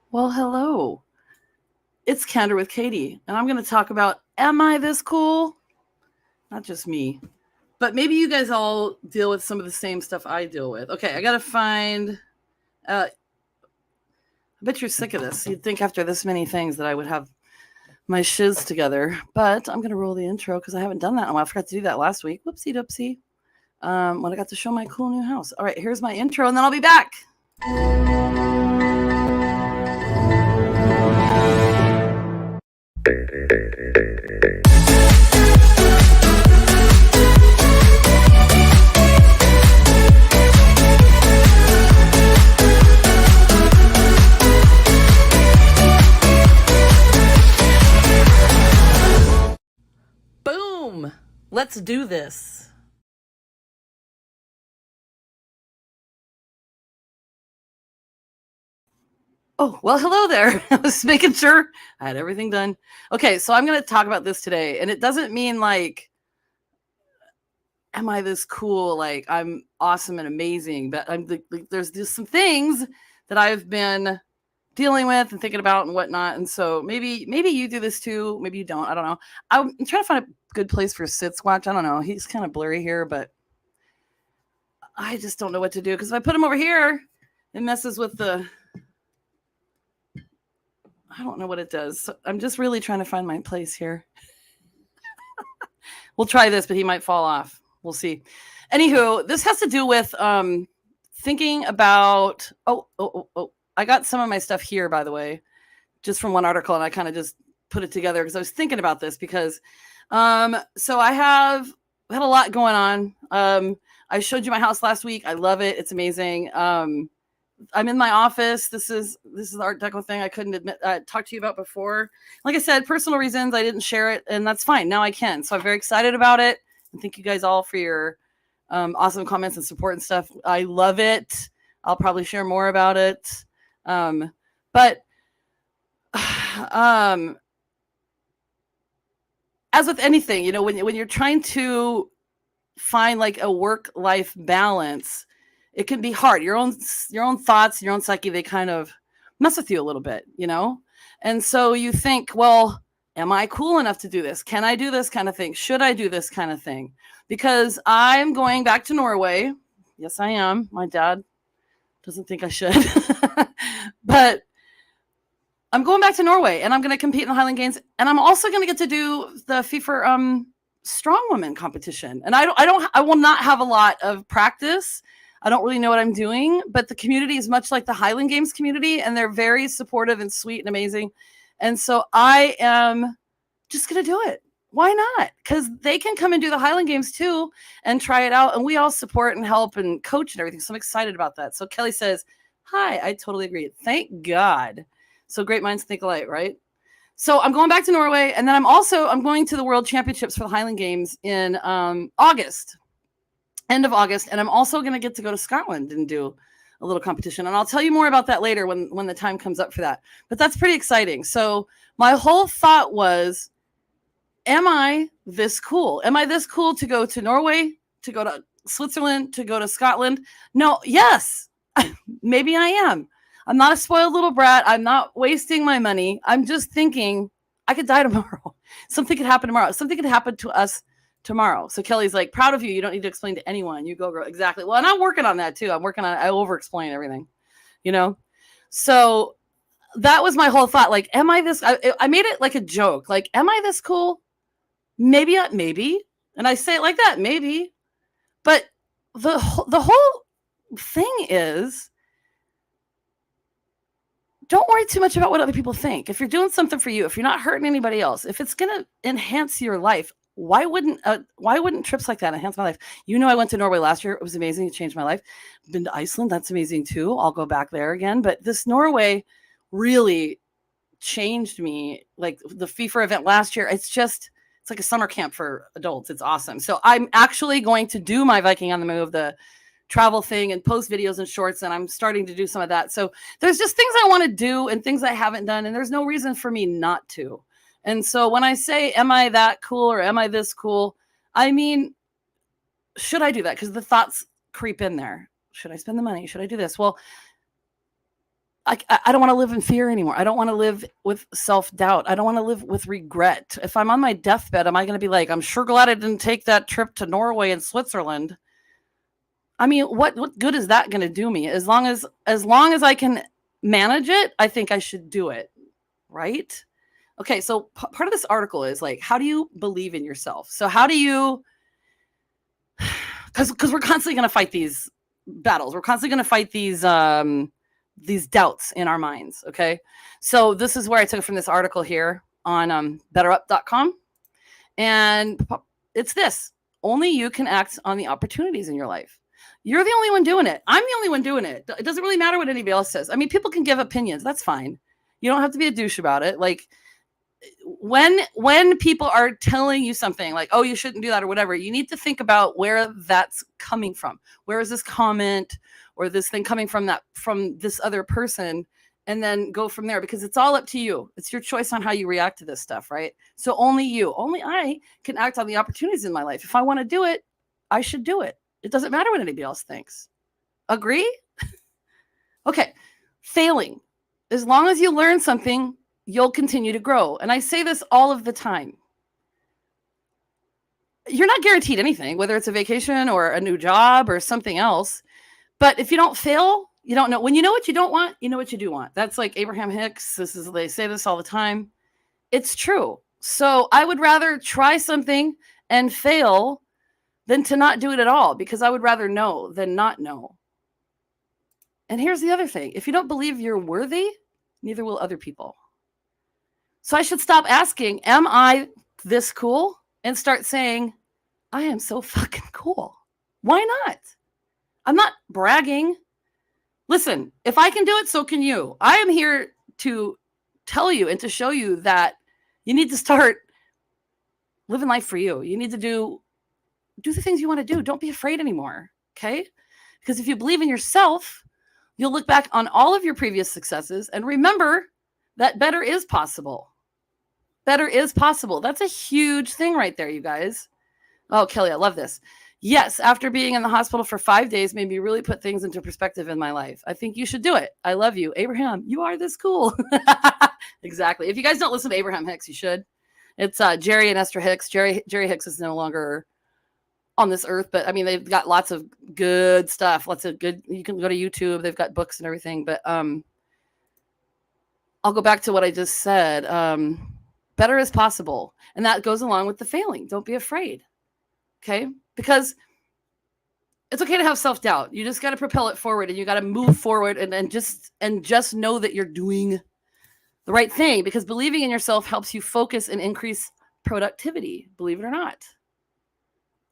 Well, hello. It's Kendra with Katy, and I'm going to talk about am I this cool? Not just me, but maybe you guys all deal with some of the same stuff I deal with. Okay, I got to find. I bet you're sick of this. You'd think after this many things that I would have my shiz together, but I'm going to roll the intro because I haven't done that in a while. I forgot to do that last week. Whoopsie doopsie. When I got to show my cool new house. All right, here's my intro, and then I'll be back. Boom! Let's do this. Oh, well, hello there. I was making sure I had everything done. Okay, so I'm going to talk about this today. And it doesn't mean like, am I this cool? Like, I'm awesome and amazing. But there's just some things that I've been dealing with and thinking about and whatnot. And so maybe you do this too. Maybe you don't. I don't know. I'm trying to find a good place for Sit's watch. I don't know. He's kind of blurry here, but I just don't know what to do. Because if I put him over here, it messes with the. I don't know what it does. So I'm just really trying to find my place here. We'll try this, but he might fall off. We'll see. Anywho, this has to do with thinking about. Oh! I got some of my stuff here, by the way, just from one article, and I kind of just put it together because I was thinking about this because. So I had a lot going on. I showed you my house last week. I love it. It's amazing. I'm in my office. This is the Art Deco thing I couldn't admit talk to you about before. Like I said, personal reasons I didn't share it, and that's fine. Now I can. So I'm very excited about it. And thank you guys all for your awesome comments and support and stuff. I love it. I'll probably share more about it. But as with anything, when you're trying to find like a work-life balance, it can be hard. Your own thoughts, your own psyche, they kind of mess with you a little bit, And so you think, well, am I cool enough to do this? Can I do this kind of thing? Should I do this kind of thing? Because I'm going back to Norway. Yes, I am. My dad doesn't think I should. But I'm going back to Norway and I'm going to compete in the Highland Games, and I'm also going to get to do the FIFA strongwoman competition. And I will not have a lot of practice. I don't really know what I'm doing, but the community is much like the Highland Games community, and they're very supportive and sweet and amazing. And so I am just going to do it. Why not? Because they can come and do the Highland Games too and try it out. And we all support and help and coach and everything. So I'm excited about that. So Kelly says, hi, I totally agree. Thank God. So great minds think alike, right? So I'm going back to Norway, and then I'm going to the World Championships for the Highland Games in August, end of August, and I'm also going to get to go to Scotland and do a little competition, and I'll tell you more about that later when the time comes up for that. But that's pretty exciting. So my whole thought was, am I this cool? Am I this cool to go to Norway, to go to Switzerland, to go to Scotland? No, yes, maybe I am. I'm not a spoiled little brat. I'm not wasting my money. I'm just thinking I could die tomorrow. Something could happen tomorrow. Something could happen to us tomorrow. So Kelly's like, proud of you. You don't need to explain to anyone. You go, girl. Exactly. Well, and I'm working on that too. I over-explain everything, So that was my whole thought. Like, am I this? I made it like a joke. Like, am I this cool? Maybe. And I say it like that, maybe. But the whole thing is, don't worry too much about what other people think. If you're doing something for you, if you're not hurting anybody else, if it's going to enhance your life, why wouldn't trips like that enhance my life? I went to Norway last year. It was amazing. It changed my life. Been to Iceland. That's amazing too. I'll go back there again. But this Norway really changed me. Like the FIFA event last year, it's like a summer camp for adults. It's awesome. So I'm actually going to do my Viking on the Move, the travel thing, and post videos and shorts, and I'm starting to do some of that. So there's just things I want to do and things I haven't done, and there's no reason for me not to. And so when I say, am I that cool or am I this cool? I mean, should I do that? Because the thoughts creep in there. Should I spend the money? Should I do this? Well, I don't want to live in fear anymore. I don't want to live with self-doubt. I don't want to live with regret. If I'm on my deathbed, am I going to be like, I'm sure glad I didn't take that trip to Norway and Switzerland? I mean, what good is that going to do me? As long as I can manage it, I think I should do it, right? Okay, so part of this article is like, how do you believe in yourself? So how do you, because we're constantly going to fight these battles. We're constantly going to fight these doubts in our minds. Okay, so this is where I took it from this article here on betterup.com, and it's this: only you can act on the opportunities in your life. You're the only one doing it. I'm the only one doing it. It doesn't really matter what anybody else says. I mean, people can give opinions. That's fine. You don't have to be a douche about it. Like, when people are telling you something like, oh, you shouldn't do that or whatever, you need to think about where that's coming from. Where is this comment or this thing coming from this other person, and then go from there, because it's all up to you. It's your choice on how you react to this stuff, right? So only I can act on the opportunities in my life. If I want to do it, I should do it. It doesn't matter what anybody else thinks. Agree? Okay. Failing. As long as you learn something, you'll continue to grow. And I say this all of the time. You're not guaranteed anything, whether it's a vacation or a new job or something else. But if you don't fail, you don't know. When you know what you don't want, you know what you do want. That's like Abraham Hicks. They say this all the time. It's true. So I would rather try something and fail than to not do it at all, because I would rather know than not know. And here's the other thing. If you don't believe you're worthy, neither will other people. So I should stop asking, am I this cool? And start saying, I am so fucking cool. Why not? I'm not bragging. Listen, if I can do it, so can you. I am here to tell you and to show you that you need to start living life for you. You need to do the things you want to do. Don't be afraid anymore, okay? Because if you believe in yourself, you'll look back on all of your previous successes and remember that better is possible. Better is possible. That's a huge thing right there, you guys. Oh, Kelly, I love this. Yes, after being in the hospital for 5 days made me really put things into perspective in my life. I think you should do it. I love you. Abraham, you are this cool. Exactly. If you guys don't listen to Abraham Hicks, you should. It's Jerry and Esther Hicks. Jerry Hicks is no longer on this earth, but I mean, they've got lots of good stuff. Lots of good, you can go to YouTube. They've got books and everything, but I'll go back to what I just said. Better is possible. And that goes along with the failing. Don't be afraid. Okay? Because it's okay to have self-doubt. You just got to propel it forward, and you got to move forward and just know that you're doing the right thing, because believing in yourself helps you focus and increase productivity, believe it or not.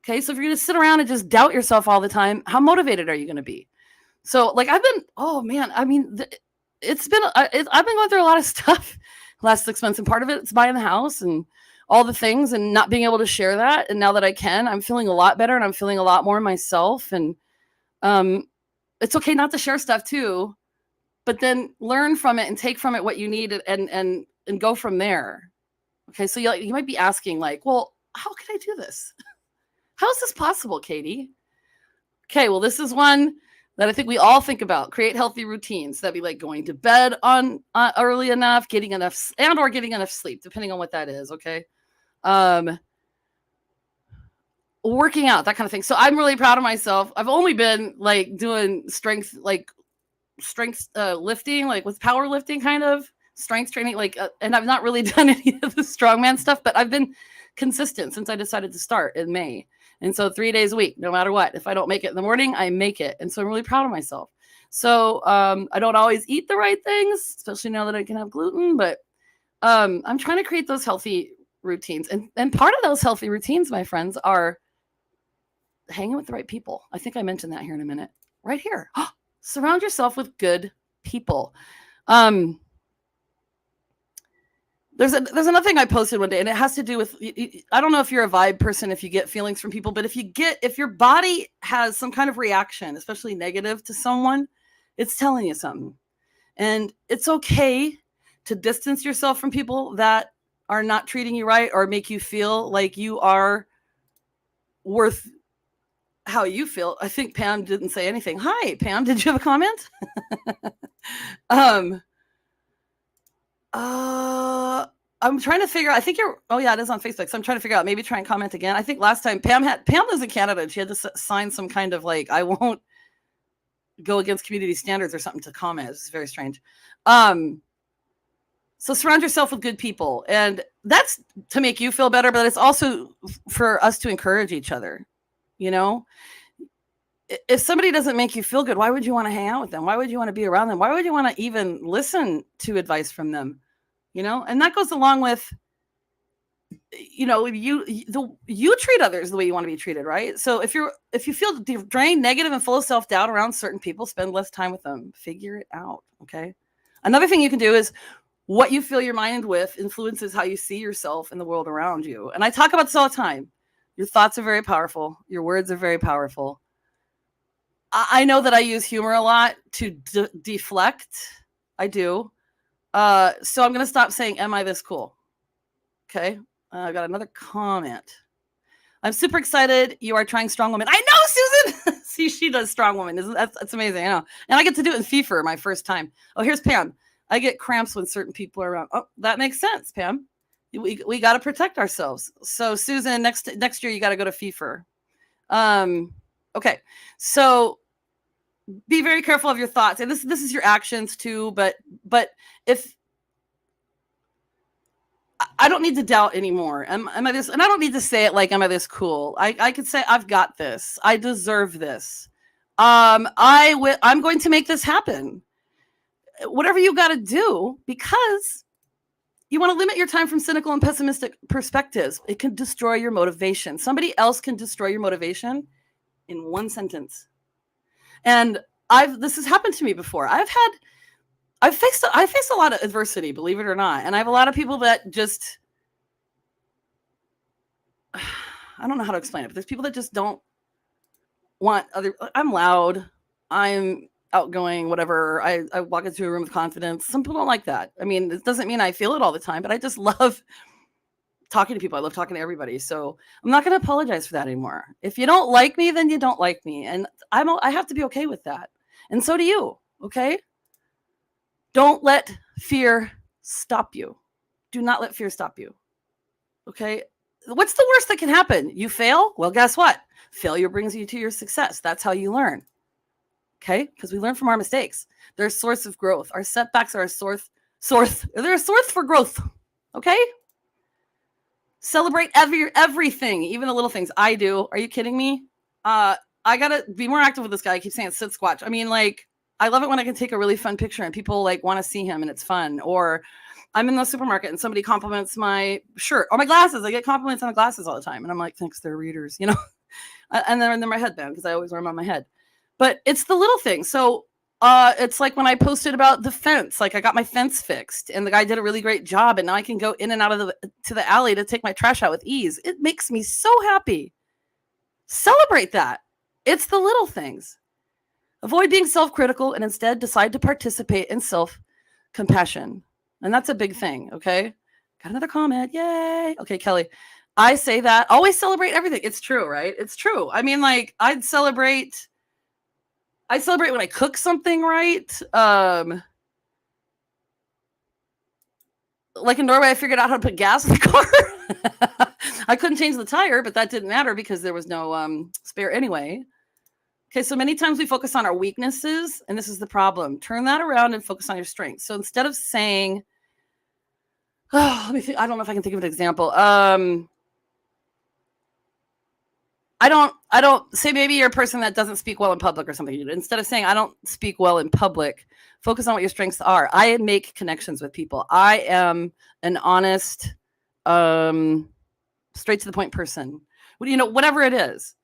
Okay? So if you're going to sit around and just doubt yourself all the time, how motivated are you going to be? So like I've been going through a lot of stuff last 6 months, and part of it is buying the house and all the things and not being able to share that. And now that I can, I'm feeling a lot better, and I'm feeling a lot more myself. And it's okay not to share stuff too, but then learn from it and take from it what you need and go from there. Okay. So you might be asking like, well, how can I do this? How is this possible, Katy? Okay. Well, this is one that I think we all think about. Create healthy routines. That'd be like going to bed on early enough, getting enough sleep, depending on what that is. Okay. Working out, that kind of thing. So I'm really proud of myself. I've only been like doing strength lifting, like with powerlifting kind of strength training, and I've not really done any of the strongman stuff, but I've been consistent since I decided to start in May. And so 3 days a week, no matter what. If I don't make it in the morning, I make it. And so I'm really proud of myself. So I don't always eat the right things, especially now that I can have gluten, but I'm trying to create those healthy routines. And part of those healthy routines, my friends, are hanging with the right people. I think I mentioned that here in a minute. Right here. Surround yourself with good people. There's another thing I posted one day, and it has to do with, I don't know if you're a vibe person, if you get feelings from people, but if your body has some kind of reaction, especially negative to someone, it's telling you something. And it's okay to distance yourself from people that are not treating you right or make you feel like you are worth how you feel. I think Pam didn't say anything. Hi, Pam. Did you have a comment? Um, uh, I'm trying to figure out. I think you're. Oh yeah, it is on Facebook. So I'm trying to figure out. Maybe try and comment again. I think last time Pam lives in Canada. And she had to sign some kind of like I won't go against community standards or something to comment. It's very strange. So surround yourself with good people, and that's to make you feel better, but it's also for us to encourage each other. You know, if somebody doesn't make you feel good, why would you want to hang out with them? Why would you want to be around them? Why would you want to even listen to advice from them? You know, and that goes along with, you know, you treat others the way you want to be treated, right? So if you feel drained, negative, and full of self-doubt around certain people, spend less time with them. Figure it out. Okay. Another thing you can do is what you fill your mind with influences how you see yourself and the world around you. And I talk about this all the time. Your thoughts are very powerful. Your words are very powerful. I know that I use humor a lot to deflect. I do. So I'm going to stop saying, am I this cool? Okay. I got another comment. I'm super excited. You are trying Strong Woman. I know, Susan. See, she does Strong Woman. That's amazing. I know. And I get to do it in FIFA my first time. Oh, here's Pam. I get cramps when certain people are around. Oh, that makes sense, Pam. We got to protect ourselves. So Susan, next year you got to go to FIFA. Okay. So be very careful of your thoughts, and this is your actions too. But if I don't need to doubt anymore, am I this? And I don't need to say it like, am I this cool? I could say I've got this. I deserve this. I'm going to make this happen. Whatever you got to do, because you want to limit your time from cynical and pessimistic perspectives. It can destroy your motivation. Somebody else can destroy your motivation in one sentence. And this has happened to me before. I've faced a lot of adversity, believe it or not. And I have a lot of people that just, I don't know how to explain it, but there's people that just don't want I'm loud. I'm outgoing, whatever. I walk into a room with confidence. Some people don't like that. I mean, it doesn't mean I feel it all the time, but I just love talking to people. I love talking to everybody. So I'm not going to apologize for that anymore. If you don't like me, then you don't like me. And I have to be okay with that. And so do you. Okay. Don't let fear stop you. Do not let fear stop you. Okay. What's the worst that can happen? You fail? Well, guess what? Failure brings you to your success. That's how you learn. Okay. Because we learn from our mistakes. They're a source of growth. Our setbacks are a source. They're a source for growth. Okay. Celebrate everything, even the little things. I do. Are you kidding me? I gotta be more active with this guy. I keep saying sit squatch. I mean, like, I love it when I can take a really fun picture and people like want to see him and it's fun. Or I'm in the supermarket and somebody compliments my shirt or my glasses. I get compliments on the glasses all the time. And I'm like, thanks, they're readers, you know? And then my headband, because I always wear them on my head. But it's the little things. So it's like when I posted about the fence, like I got my fence fixed and the guy did a really great job. And now I can go in and out of to the alley to take my trash out with ease. It makes me so happy. Celebrate that. It's the little things. Avoid being self-critical and instead decide to participate in self-compassion. And that's a big thing, okay? Got another comment. Yay. Okay, Kelly. I say that. Always celebrate everything. It's true, right? It's true. I mean, like, I celebrate when I cook something right. Like in Norway, I figured out how to put gas in the car. I couldn't change the tire, but that didn't matter because there was no spare anyway. Okay, so many times we focus on our weaknesses, and this is the problem. Turn that around and focus on your strengths. So instead of saying, oh, let me think. I don't know if I can think of an example. I don't say maybe you're a person that doesn't speak well in public or something. Instead of saying I don't speak well in public, focus on what your strengths are. I make connections with people. I am an honest, straight to the point person. Whatever it is.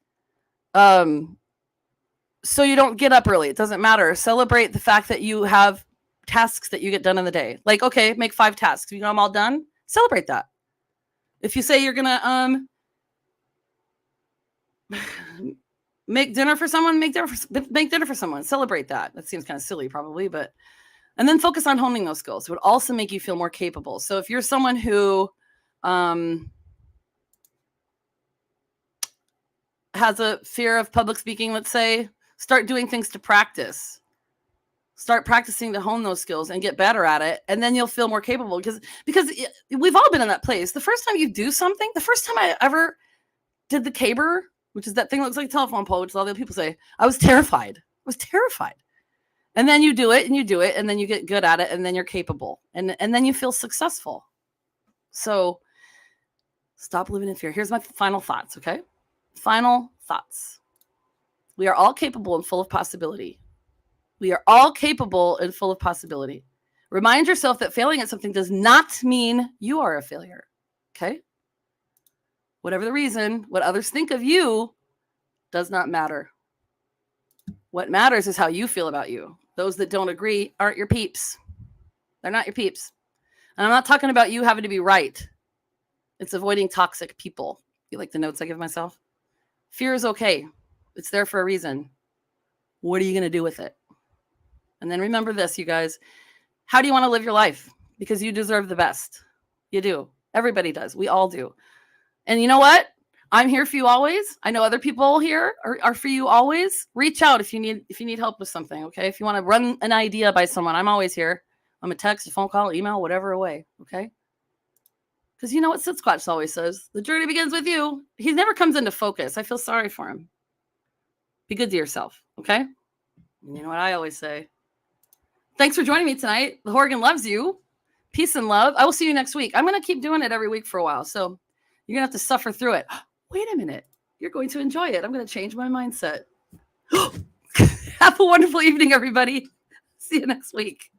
So you don't get up early. It doesn't matter. Celebrate the fact that you have tasks that you get done in the day. Like, okay, make 5 tasks. You know I'm all done. Celebrate that. If you say you're gonna make dinner for someone, make dinner for someone. Celebrate that. That seems kind of silly, probably, but and then focus on honing those skills. It would also make you feel more capable. So if you're someone who has a fear of public speaking, let's say, start doing things to practice. Start practicing to hone those skills and get better at it. And then you'll feel more capable because we've all been in that place. The first time you do something, the first time I ever did the caber, which is that thing that looks like a telephone pole, which all the other people say, I was terrified. I was terrified. And then you do it and you do it, and then you get good at it, and then you're capable. And then you feel successful. So stop living in fear. Here's my final thoughts, okay? Final thoughts. We are all capable and full of possibility. We are all capable and full of possibility. Remind yourself that failing at something does not mean you are a failure, okay? Whatever the reason, what others think of you does not matter. What matters is how you feel about you. Those that don't agree aren't your peeps. They're not your peeps. And I'm not talking about you having to be right. It's avoiding toxic people. You like the notes I give myself? Fear is okay. It's there for a reason. What are you going to do with it? And then remember this, you guys. How do you want to live your life? Because you deserve the best. You do. Everybody does. We all do. And you know what? I'm here for you always. I know other people here are for you always. Reach out if you need help with something, okay? If you want to run an idea by someone, I'm always here. I'm a text, a phone call, email, whatever away, okay? Because you know what Sasquatch always says? The journey begins with you. He never comes into focus. I feel sorry for him. Be good to yourself, okay? And you know what I always say? Thanks for joining me tonight. The Horgan loves you. Peace and love. I will see you next week. I'm going to keep doing it every week for a while, so you're going to have to suffer through it. Wait a minute. You're going to enjoy it. I'm going to change my mindset. Have a wonderful evening, everybody. See you next week.